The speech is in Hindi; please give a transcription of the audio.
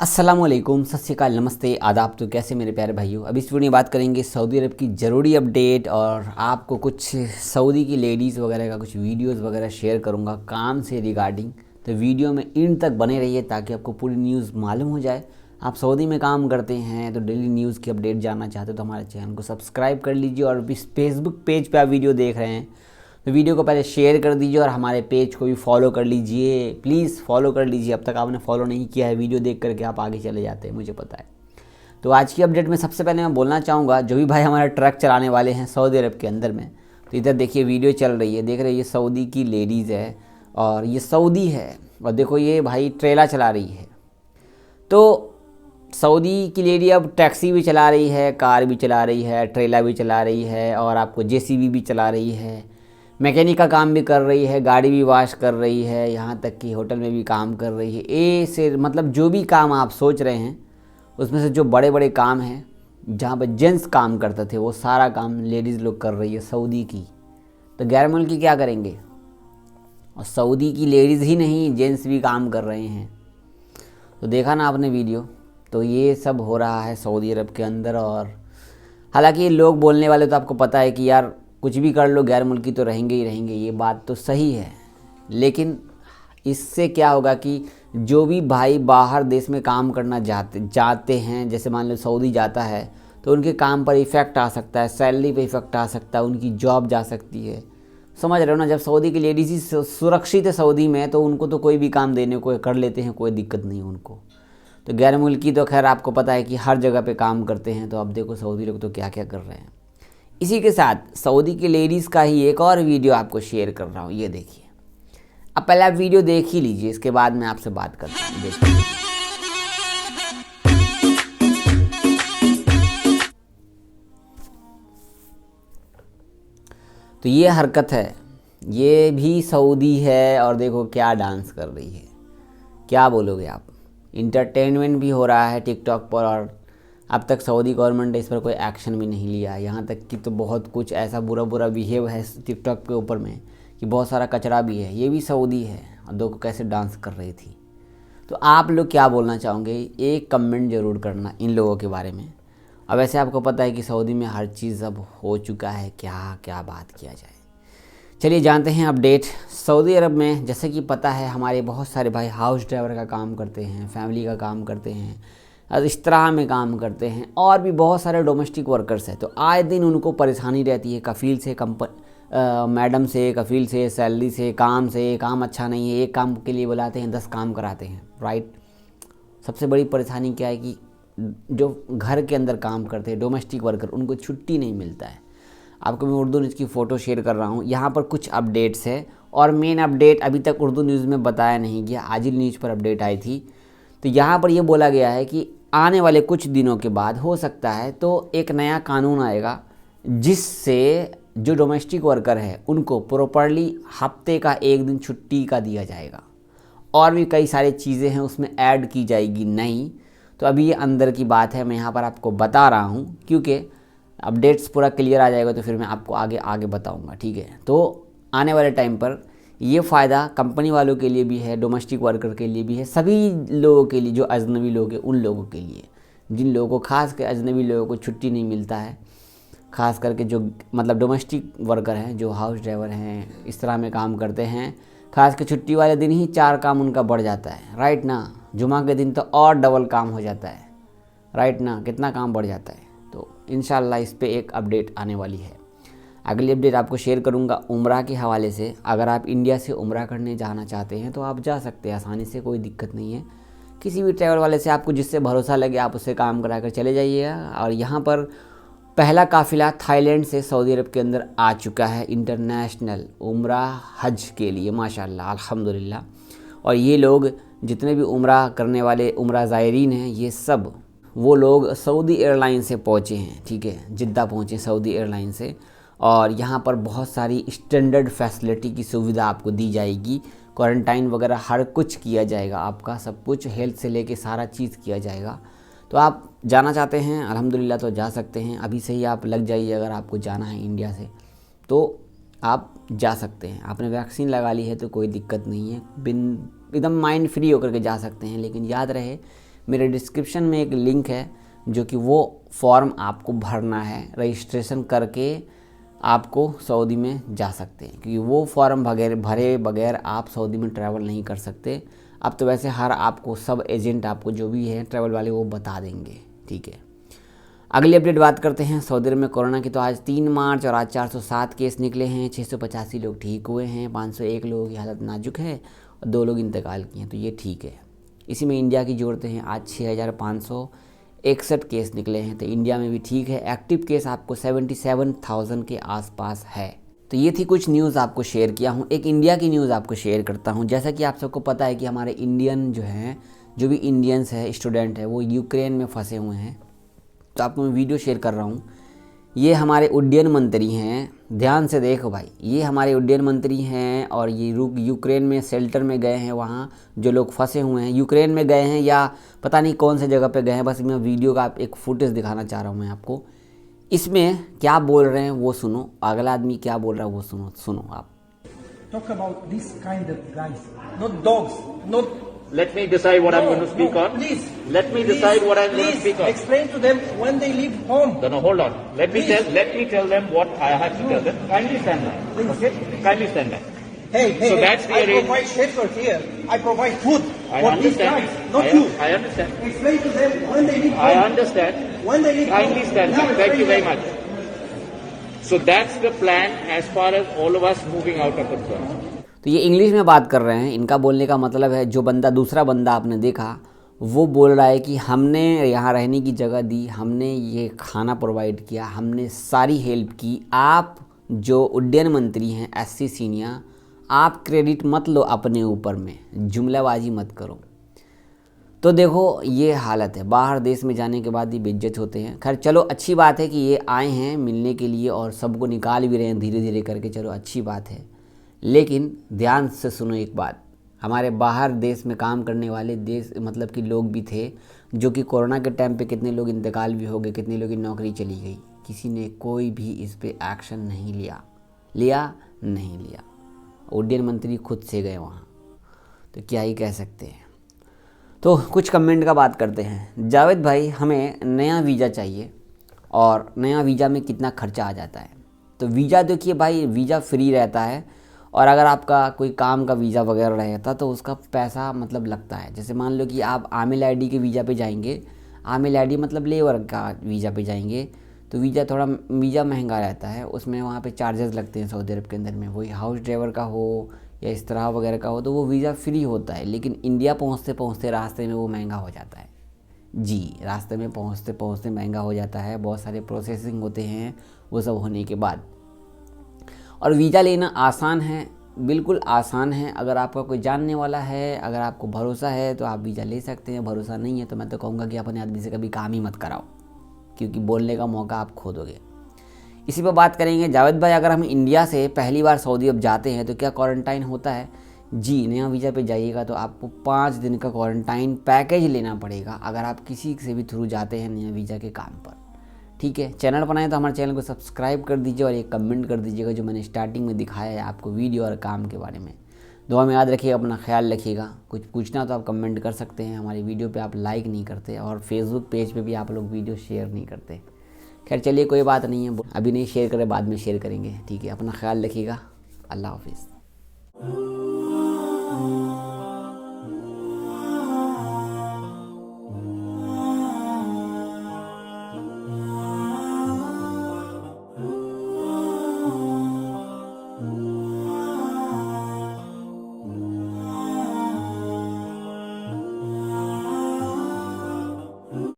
अस्सलामुअलैकुम, सत श्री अकाल, नमस्ते, आदाब। तो कैसे मेरे प्यारे भाइयों, अब इस वीडियो में बात करेंगे सऊदी अरब की ज़रूरी अपडेट और आपको कुछ सऊदी की लेडीज़ वगैरह का कुछ वीडियोस वगैरह शेयर करूंगा काम से रिगार्डिंग। तो वीडियो में एंड तक बने रहिए ताकि आपको पूरी न्यूज़ मालूम हो जाए। आप सऊदी में काम करते हैं तो डेली न्यूज़ की अपडेट जानना चाहते हो तो हमारे चैनल को सब्सक्राइब कर लीजिए। और इस फेसबुक पेज पर आप वीडियो देख रहे हैं तो वीडियो को पहले शेयर कर दीजिए और हमारे पेज को भी फॉलो कर लीजिए। प्लीज़ फॉलो कर लीजिए, अब तक आपने फॉलो नहीं किया है। वीडियो देख करके आप आगे चले जाते हैं, मुझे पता है। तो आज की अपडेट में सबसे पहले मैं बोलना चाहूँगा, जो भी भाई हमारे ट्रक चलाने वाले हैं सऊदी अरब के अंदर में, तो इधर देखिए वीडियो चल रही है, देख रहे हैं, ये सऊदी की लेडीज़ है और ये सऊदी है। और देखो ये भाई ट्रेला चला रही है। तो सऊदी की लेडी अब टैक्सी भी चला रही है, कार भी चला रही है, ट्रेला भी चला रही है और आपको जेसीबी भी चला रही है, मैकेनिक का काम भी कर रही है, गाड़ी भी वॉश कर रही है, यहाँ तक कि होटल में भी काम कर रही है। ए से मतलब जो भी काम आप सोच रहे हैं उसमें से जो बड़े बड़े काम हैं जहाँ पर जेंट्स काम करते थे वो सारा काम लेडीज़ लोग कर रही है सऊदी की। तो गैर मुल्की क्या करेंगे? और सऊदी की लेडीज़ ही नहीं, जेंट्स भी काम कर रहे हैं। तो देखा ना आपने वीडियो। तो ये सब हो रहा है सऊदी अरब के अंदर। और हालांकि लोग बोलने वाले तो आपको पता है कि यार कुछ भी कर लो गैर मुल्की तो रहेंगे ही रहेंगे, ये बात तो सही है। लेकिन इससे क्या होगा कि जो भी भाई बाहर देश में काम करना जाते हैं, जैसे मान लो सऊदी जाता है, तो उनके काम पर इफ़ेक्ट आ सकता है, सैलरी पे इफ़ेक्ट आ सकता है, उनकी जॉब जा सकती है। समझ रहे हो ना? जब सऊदी की लेडीज़ ही सुरक्षित है सऊदी में तो उनको तो कोई भी काम देने को कर लेते हैं, कोई दिक्कत नहीं उनको। तो गैर मुल्की तो खैर आपको पता है कि हर जगह पे काम करते हैं। तो अब देखो सऊदी लोग तो क्या क्या कर रहे हैं। इसी के साथ सऊदी की लेडीज़ का ही एक और वीडियो आपको शेयर कर रहा हूँ, ये देखिए। अब पहले आप वीडियो देख ही लीजिए, इसके बाद मैं आपसे बात करता हूँ। देखिए तो ये हरकत है, ये भी सऊदी है और देखो क्या डांस कर रही है। क्या बोलोगे आप? इंटरटेनमेंट भी हो रहा है टिकटॉक पर और अब तक सऊदी गवर्नमेंट ने इस पर कोई एक्शन भी नहीं लिया है। यहाँ तक कि तो बहुत कुछ ऐसा बुरा बुरा बिहेव है टिकटॉक के ऊपर में कि बहुत सारा कचरा भी है। ये भी सऊदी है और देखो कैसे डांस कर रही थी। तो आप लोग क्या बोलना चाहोगे? एक कमेंट ज़रूर करना इन लोगों के बारे में। अब वैसे आपको पता है कि सऊदी में हर चीज़ अब हो चुका है, क्या क्या बात किया जाए। चलिए जानते हैं अपडेट। सऊदी अरब में जैसे कि पता है हमारे बहुत सारे भाई हाउस ड्राइवर का काम करते हैं, फैमिली का काम करते हैं, और इस तरह में काम करते हैं, और भी बहुत सारे डोमेस्टिक वर्कर्स हैं। तो आए दिन उनको परेशानी रहती है कफ़ील से, मैडम से, कफ़ील से, सैलरी से, काम अच्छा नहीं है। एक काम के लिए बुलाते हैं 10 काम कराते हैं, राइट। सबसे बड़ी परेशानी क्या है कि जो घर के अंदर काम करते हैं डोमेस्टिक वर्कर, उनको छुट्टी नहीं मिलता है। आपको मैं उर्दू न्यूज़ की फ़ोटो शेयर कर रहा हूँ। यहाँ पर कुछ अपडेट्स है और मेन अपडेट अभी तक उर्दू न्यूज़ में बताया नहीं गया, आजिल न्यूज़ पर अपडेट आई थी। तो यहाँ पर यह बोला गया है कि आने वाले कुछ दिनों के बाद हो सकता है तो एक नया कानून आएगा जिससे जो डोमेस्टिक वर्कर है उनको प्रॉपरली हफ्ते का एक दिन छुट्टी का दिया जाएगा। और भी कई सारी चीज़ें हैं उसमें ऐड की जाएगी नहीं। तो अभी ये अंदर की बात है, मैं यहाँ पर आपको बता रहा हूँ क्योंकि अपडेट्स पूरा क्लियर आ जाएगा तो फिर मैं आपको आगे आगे बताऊँगा, ठीक है। तो आने वाले टाइम पर ये फ़ायदा कंपनी वालों के लिए भी है, डोमेस्टिक वर्कर के लिए भी है, सभी लोगों के लिए जो अजनबी लोग हैं उन लोगों के लिए, जिन लोगों को खास कर अजनबी लोगों को छुट्टी नहीं मिलता है, खास करके जो मतलब डोमेस्टिक वर्कर हैं, जो हाउस ड्राइवर हैं, इस तरह में काम करते हैं। खास कर छुट्टी वाले दिन ही 4 काम उनका बढ़ जाता है, राइट ना। जुमा के दिन तो और डबल काम हो जाता है, राइट ना, कितना काम बढ़ जाता है। तो इंशाल्लाह इस पर एक अपडेट आने वाली है। अगली अपडेट आपको शेयर करूंगा उम्रा के हवाले से। अगर आप इंडिया से उम्रा करने जाना चाहते हैं तो आप जा सकते हैं आसानी से, कोई दिक्कत नहीं है। किसी भी ट्रैवल वाले से आपको जिससे भरोसा लगे आप उससे काम करा कर चले जाइएगा। और यहाँ पर पहला काफ़िला थाईलैंड से सऊदी अरब के अंदर आ चुका है इंटरनेशनल उम्रा हज के लिए, माशाल्लाह अल्हम्दुलिल्लाह। और ये लोग जितने भी उम्रा करने वाले उम्रा ज़ायरीन हैं, ये सब वो लोग सऊदी एयरलाइन से पहुँचे हैं, ठीक है, जिद्दा पहुँचे सऊदी एयरलाइन से। और यहाँ पर बहुत सारी स्टैंडर्ड फैसिलिटी की सुविधा आपको दी जाएगी, क्वारंटाइन वगैरह हर कुछ किया जाएगा आपका, सब कुछ हेल्थ से लेके सारा चीज़ किया जाएगा। तो आप जाना चाहते हैं अल्हम्दुलिल्लाह तो जा सकते हैं, अभी से ही आप लग जाइए। अगर आपको जाना है इंडिया से तो आप जा सकते हैं। आपने वैक्सीन लगा ली है तो कोई दिक्कत नहीं है, बिन एकदम माइंड फ्री होकर के जा सकते हैं। लेकिन याद रहे मेरे डिस्क्रिप्शन में एक लिंक है जो कि वो फॉर्म आपको भरना है, रजिस्ट्रेशन करके आपको सऊदी में जा सकते हैं, क्योंकि वो फॉर्म भरे बगैर आप सऊदी में ट्रैवल नहीं कर सकते। अब तो वैसे हर आपको सब एजेंट आपको जो भी है ट्रैवल वाले वो बता देंगे, ठीक है। अगली अपडेट बात करते हैं सऊदी अरब में कोरोना की। तो आज 3 मार्च और आज 407 केस निकले हैं, 685 लोग ठीक हुए हैं, 501 लोगों की हालत नाजुक है और 2 लोग इंतकाल किए हैं, तो ये ठीक है। इसी में इंडिया की जोड़ते हैं, आज 6561 केस निकले हैं, तो इंडिया में भी ठीक है। एक्टिव केस आपको 77,000 के आसपास है। तो ये थी कुछ न्यूज़ आपको शेयर किया हूँ। एक इंडिया की न्यूज़ आपको शेयर करता हूँ। जैसा कि आप सबको पता है कि हमारे इंडियन जो हैं, जो भी इंडियंस है, स्टूडेंट है, वो यूक्रेन में फंसे हुए हैं। तो आपको मैं वीडियो शेयर कर रहा हूँ। ये हमारे उड्डयन मंत्री हैं, ध्यान से देखो भाई, ये हमारे उड्डयन मंत्री हैं और ये यूक्रेन में शेल्टर में गए हैं। वहाँ जो लोग फंसे हुए हैं यूक्रेन में गए हैं या पता नहीं कौन से जगह पे गए हैं, बस मैं वीडियो का एक फुटेज दिखाना चाह रहा हूँ मैं आपको। इसमें क्या बोल रहे हैं वो सुनो, अगला आदमी क्या बोल रहा है वो सुनो आप। Talk about this kind of guys, not dogs, not. Let me decide what I'm going to speak on. Please. Let me decide what I'm going to speak on. Explain to them when they leave home. No, hold on. Let me tell them what I have to tell them. Kindly stand back. Okay? Kindly stand back. Hey, So that's the I arrangement. provide shelter here. I provide food I for these understand. guys, not you. I understand. Explain to them when they leave I home. understand. When they leave Kindly home. stand Now back. Thank you explain very to them. much. So that's the plan as far as all of us moving out are concerned. तो ये इंग्लिश में बात कर रहे हैं। इनका बोलने का मतलब है, जो बंदा दूसरा बंदा आपने देखा वो बोल रहा है कि हमने यहाँ रहने की जगह दी, हमने ये खाना प्रोवाइड किया, हमने सारी हेल्प की। आप जो उड्डयन मंत्री हैं एससी सीनियर, आप क्रेडिट मत लो अपने ऊपर में, जुमलाबाजी मत करो। तो देखो ये हालत है, बाहर देश में जाने के बाद ही बेइज्जत होते हैं। खैर चलो अच्छी बात है कि ये आए हैं मिलने के लिए और सबको निकाल भी रहे हैं धीरे धीरे करके, चलो अच्छी बात है। लेकिन ध्यान से सुनो एक बात, हमारे बाहर देश में काम करने वाले देश मतलब कि लोग भी थे, जो कि कोरोना के टाइम पे कितने लोग इंतकाल भी हो गए, कितने लोग की नौकरी चली गई, किसी ने कोई भी इस पे एक्शन नहीं नहीं लिया। उड्डयन मंत्री खुद से गए वहाँ, तो क्या ही कह सकते हैं। तो कुछ कमेंट का बात करते हैं। जावेद भाई, हमें नया वीज़ा चाहिए और नया वीज़ा में कितना खर्चा आ जाता है। तो वीज़ा देखिए भाई, वीज़ा फ्री रहता है और अगर आपका कोई काम का वीज़ा वगैरह रहता तो उसका पैसा मतलब लगता है। जैसे मान लो कि आप आमिल आईडी के वीज़ा पे जाएंगे, आमिल आईडी मतलब लेबर का वीज़ा पे जाएंगे, तो वीज़ा महंगा रहता है, उसमें वहाँ पे चार्जेस लगते हैं सऊदी अरब के अंदर में। वही हाउस ड्राइवर का हो या इस तरह वगैरह का हो तो वो वीज़ा फ्री होता है, लेकिन इंडिया पहुँचते पहुँचते रास्ते में वो महंगा हो जाता है। जी, रास्ते में पहुँचते पहुँचते महंगा हो जाता है, बहुत सारे प्रोसेसिंग होते हैं वो सब होने के बाद। और वीज़ा लेना आसान है, बिल्कुल आसान है। अगर आपका कोई जानने वाला है, अगर आपको भरोसा है तो आप वीज़ा ले सकते हैं। भरोसा नहीं है तो मैं तो कहूँगा कि अपने आदमी से कभी काम ही मत कराओ, क्योंकि बोलने का मौका आप खो दोगे। इसी पर बात करेंगे। जावेद भाई, अगर हम इंडिया से पहली बार सऊदी अरब जाते हैं तो क्या क्वारंटाइन होता है? जी, नया वीज़ा पे जाइएगा तो आपको 5 दिन का क्वारंटाइन पैकेज लेना पड़ेगा अगर आप किसी से भी थ्रू जाते हैं नया वीज़ा के काम पर, ठीक है। चैनल बनाए तो हमारे चैनल को सब्सक्राइब कर दीजिए और एक कमेंट कर दीजिएगा जो मैंने स्टार्टिंग में दिखाया है आपको वीडियो और काम के बारे में। दुआ में याद रखिएगा, अपना ख्याल रखिएगा। कुछ पूछना तो आप कमेंट कर सकते हैं। हमारी वीडियो पे आप लाइक नहीं करते और फेसबुक पेज पे भी आप लोग वीडियो शेयर नहीं करते। खैर चलिए, कोई बात नहीं है, अभी नहीं शेयर करें, बाद में शेयर करेंगे, ठीक है। अपना ख्याल रखिएगा। अल्लाह हाफिज़।